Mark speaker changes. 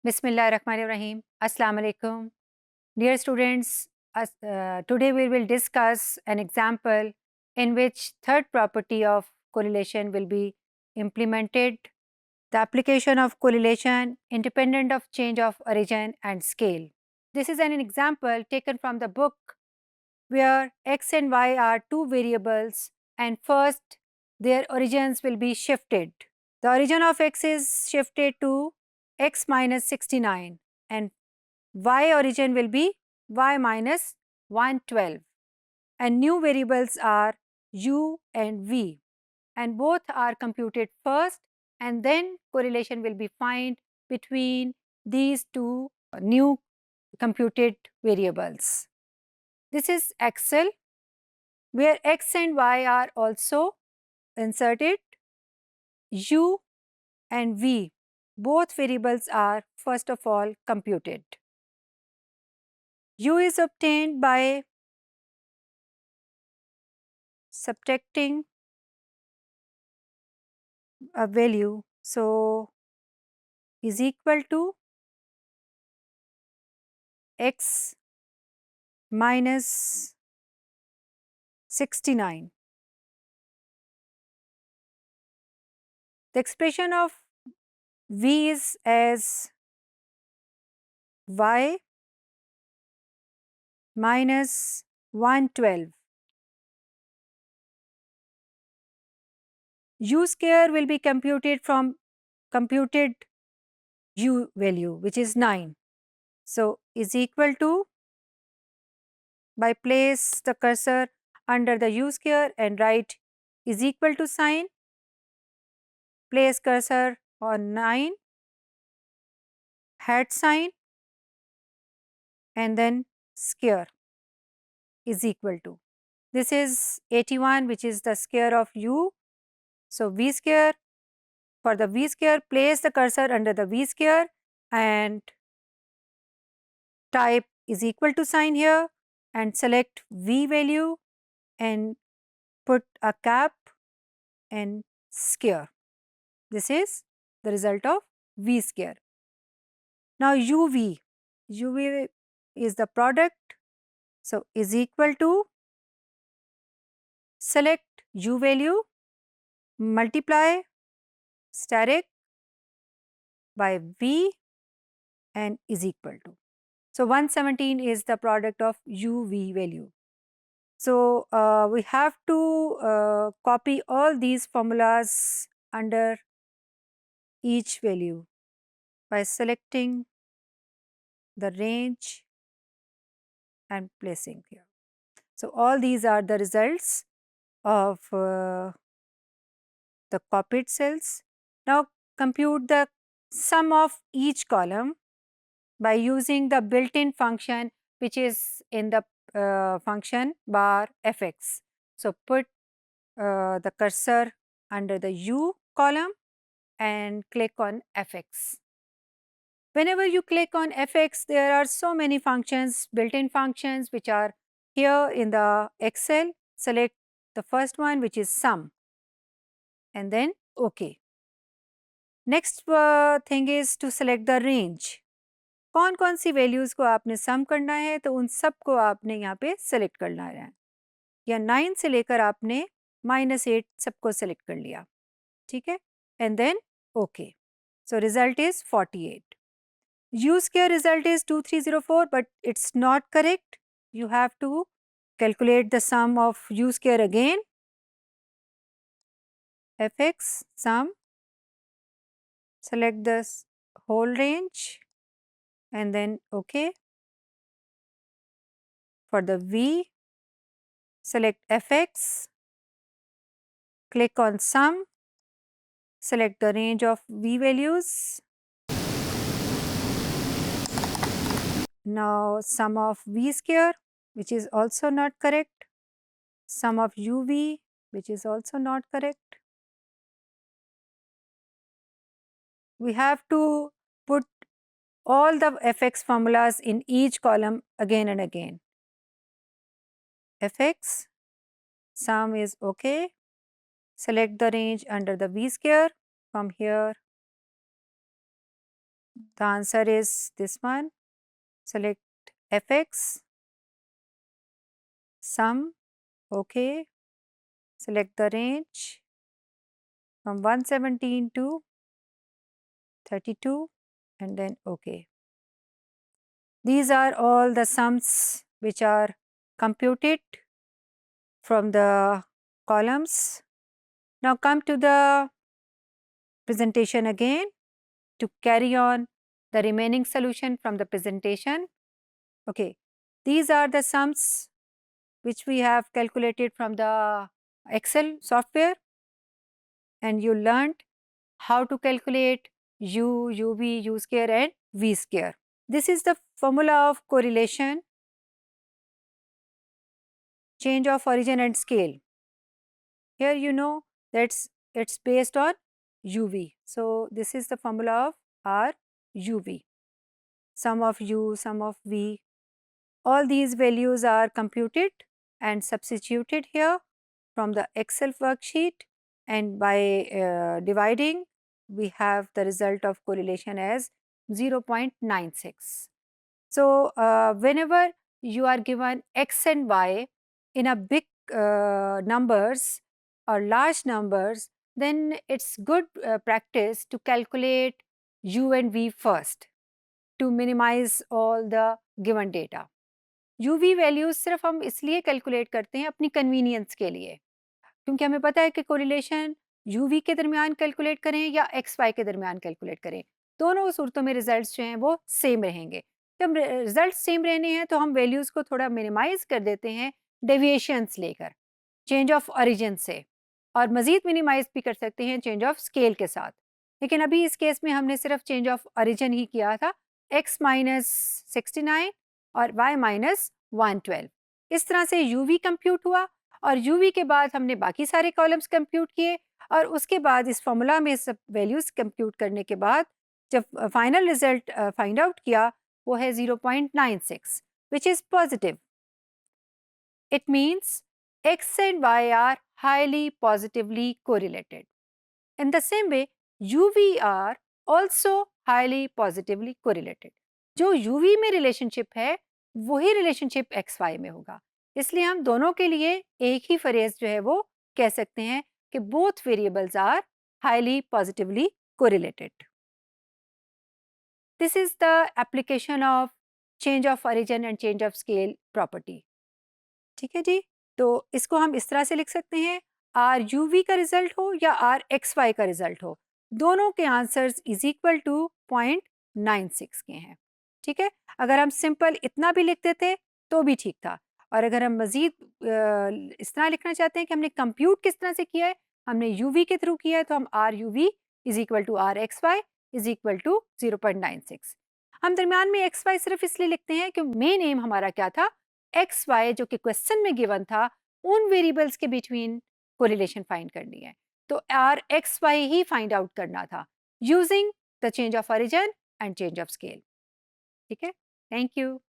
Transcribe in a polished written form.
Speaker 1: Bismillahirrahmanirrahim. Assalamu alaikum. Dear students, today we will discuss an example in which third property of correlation will be implemented. The application of correlation independent of change of origin and scale. This is an example taken from the book where x and y are two variables and first their origins will be shifted. The origin of x is shifted to x minus 69 and y origin will be y minus 112 and new variables are u and v and both are computed first and then correlation will be found between these two new computed variables. This is Excel where x and y are also inserted. U and v, both variables are first of all computed. U is obtained by subtracting a value, so is equal to x minus 69. The expression of v is as y minus 112. U square will be computed from computed u value which is 9. So is equal to, by place the cursor under the u square and write is equal to sign, place cursor on 9, hat sign and then square is equal to. This is 81 which is the square of u. So v square, for the v square place the cursor under the v square and type is equal to sign here and select v value and put a cap and square. This is the result of v square. Now uv is the product, so is equal to, select u value, multiply steric by v and is equal to. So 117 is the product of uv value. So we have to copy all these formulas under each value by selecting the range and placing here. So all these are the results of the copied cells. Now compute the sum of each column by using the built-in function which is in the function bar fx. So put the cursor under the u column and click on fx. Whenever you click on fx, there are so many functions, built-in functions which are here in the Excel. Select the first one which is sum and then OK. Next thing is to select the range. कौन कौन सी values को आपने सम करना है तो उन सब को आपने यहाँ पे सेलेक्ट करना है या 9 से लेकर आपने -8 सबको सेलेक्ट कर लिया, ठीक है, and then okay. So result is 48. U square result is 2304 but it's not correct. You have to calculate the sum of U square again. Fx sum, select this whole range and then OK. For the V, select fx, click on sum, select the range of V values. Now sum of V square which is also not correct, sum of UV which is also not correct. We have to put all the fx formulas in each column again and again. Fx, sum is OK. Select the range under the V square from here. The answer is this one. Select fx, sum, okay. Select the range from 117 to 32 and then okay. These are all the sums which are computed from the columns. Now come to the presentation again to carry on the remaining solution from the presentation. Okay, these are the sums which we have calculated from the Excel software, and you learned how to calculate U, UV, U square and V square. This is the formula of correlation, change of origin and scale. Here you know that it's based on UV. So this is the formula of our UV. Sum of U, sum of V. All these values are computed and substituted here from the Excel worksheet, and by dividing we have the result of correlation as 0.96. So whenever you are given X and Y in a big numbers or large numbers, then it's good practice to calculate U and V first to minimize all the given data. UV values सिर्फ हम इसलिए calculate करते हैं अपनी convenience के लिए, क्योंकि हमें पता है कि कोरिलेशन UV के दरमियान कैलकुलेट करें या XY के दरमियान कैलकुलेट करें, दोनों सूरतों में रिजल्ट्स जो हैं वो सेम रहेंगे। जब रिजल्ट सेम रहने हैं तो हम वैल्यूज़ को थोड़ा मिनिमाइज कर देते हैं डेविएशंस लेकर, चेंज ऑफ ओरिजिन से, और मज़ीद मिनिमाइज भी कर सकते हैं चेंज ऑफ स्केल के साथ। लेकिन अभी इस केस में हमने सिर्फ चेंज ऑफ ओरिजिन ही किया था, x माइनस 69 और y माइनस 112। इस तरह से UV कंप्यूट हुआ और UV के बाद हमने बाकी सारे कॉलम्स कंप्यूट किए, और उसके बाद इस फॉर्मूला में सब वैल्यूज़ कंप्यूट करने के बाद जब फाइनल रिजल्ट फाइंड आउट किया वो है 0.96, which is positive. It means X and Y are highly positively correlated. In the same way, UV are also highly positively correlated. जो UV में रिलेशनशिप है वही रिलेशनशिप XY में होगा, इसलिए हम दोनों के लिए एक ही फ्रेज जो है वो कह सकते हैं कि both variables are highly positively correlated. This is the application of change of origin and change of scale property. ठीक है जी, तो इसको हम इस तरह से लिख सकते हैं, आर यू वी का रिजल्ट हो या आर एक्स वाई का रिजल्ट हो, दोनों के आंसर्स इज इक्वल टू 0.96 के हैं. ठीक है, अगर हम सिंपल इतना भी लिख देते तो भी ठीक था, और अगर हम मज़ीद इस तरह लिखना चाहते हैं कि हमने कंप्यूट किस तरह से किया है, हमने यू वी के थ्रू किया है, तो हम R U V is equal to R X Y is equal to 0.96. हम दरमियान में एक्स वाई सिर्फ इसलिए लिखते हैं कि मेन एम हमारा क्या था, एक्स वाई जो कि क्वेश्चन में गिवन था उन वेरिएबल्स के बिटवीन कोरिलेशन फाइंड करनी है, तो आर एक्स वाई ही फाइंड आउट करना था using the change of origin and change of scale. ठीक है, थैंक यू.